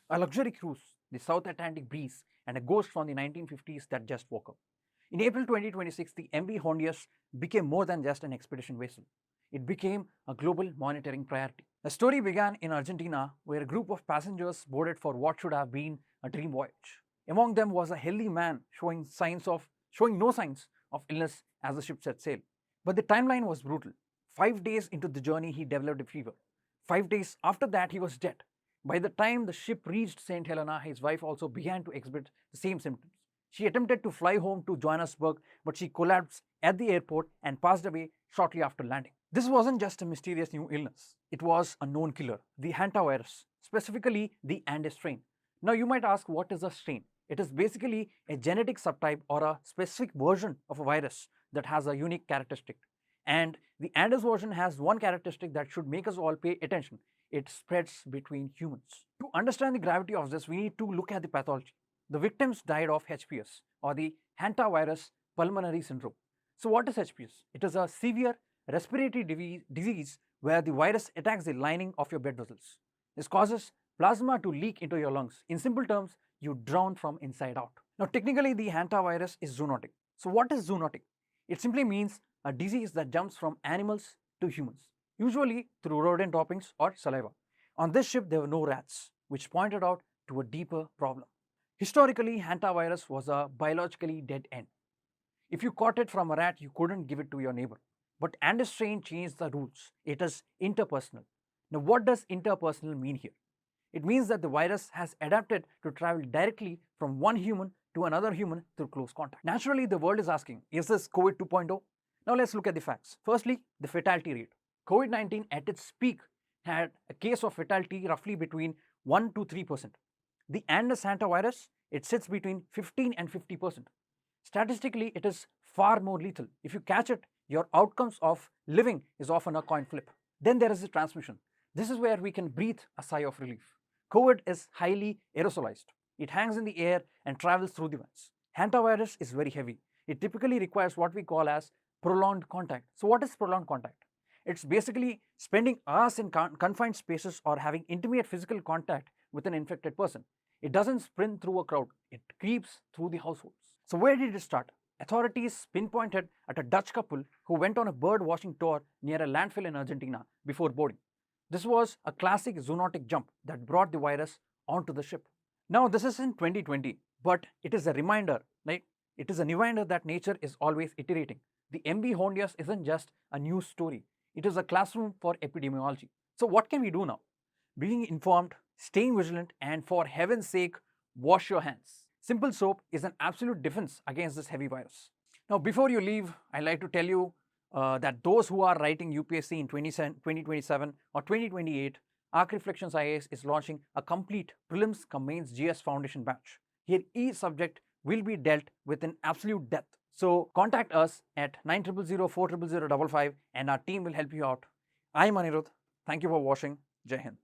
A luxury cruise, the South Atlantic breeze, and a ghost from the 1950s that just woke up. In April 2026, the MV Hondias became more than just an expedition vessel. It became a global monitoring priority. The story began in Argentina, where a group of passengers boarded for what should have been a dream voyage. Among them was a healthy man showing no signs of illness as the ship set sail. But the timeline was brutal. 5 days into the journey, he developed a fever. 5 days after that, he was dead. By the time the ship reached St. Helena, his wife also began to exhibit the same symptoms. She attempted to fly home to Johannesburg, but she collapsed at the airport and passed away shortly after landing. This wasn't just a mysterious new illness, it was a known killer, the Hanta virus, specifically the Andes strain. Now, you might ask, what is a strain? It is basically a genetic subtype or a specific version of a virus that has a unique characteristic. And the Andes version has one characteristic that should make us all pay attention. It spreads between humans. To understand the gravity of this, we need to look at the pathology. The victims died of HPS, or the hantavirus pulmonary syndrome. So what is HPS? It is a severe respiratory disease where the virus attacks the lining of your blood vessels. This causes plasma to leak into your lungs. In simple terms, you drown from inside out. Now, technically, the hantavirus is zoonotic. So what is zoonotic? It simply means a disease that jumps from animals to humans, usually through rodent droppings or saliva. On this ship, there were no rats, which pointed out to a deeper problem. Historically, hantavirus was a biologically dead end. If you caught it from a rat, you couldn't give it to your neighbor. But Andes strain changed the rules. It is interpersonal. Now, what does interpersonal mean here? It means that the virus has adapted to travel directly from one human to another human through close contact. Naturally, the world is asking, is this COVID 2.0? Now, let's look at the facts. Firstly, the fatality rate. COVID-19 at its peak had a case of fatality roughly between 1 to 3%. The Andes hantavirus, it sits between 15 and 50%. Statistically, it is far more lethal. If you catch it, your outcomes of living is often a coin flip. Then there is the transmission. This is where we can breathe a sigh of relief. COVID is highly aerosolized. It hangs in the air and travels through the vents. Hantavirus is very heavy. It typically requires what we call as prolonged contact. So what is prolonged contact? It's basically spending hours in confined spaces or having intimate physical contact with an infected person. It doesn't sprint through a crowd. It creeps through the households. So where did it start? Authorities pinpointed at a Dutch couple who went on a bird watching tour near a landfill in Argentina before boarding. This was a classic zoonotic jump that brought the virus onto the ship. Now, this is in 2020, but it is a reminder, right? It is a reminder that nature is always iterating. The MV Hondias isn't just a news story. It is a classroom for epidemiology. So what can we do now? Being informed, staying vigilant, and for heaven's sake, wash your hands. Simple soap is an absolute defense against this heavy virus. Now, before you leave, I'd like to tell you that those who are writing UPSC in 2027 or 2028, ARK Reflections IAS is launching a complete Prelims cum Mains GS Foundation batch. Here, each subject will be dealt with in absolute depth. So contact us at 9000 400 555 and our team will help you out. I'm Anirudh. Thank you for watching. Jai Hind.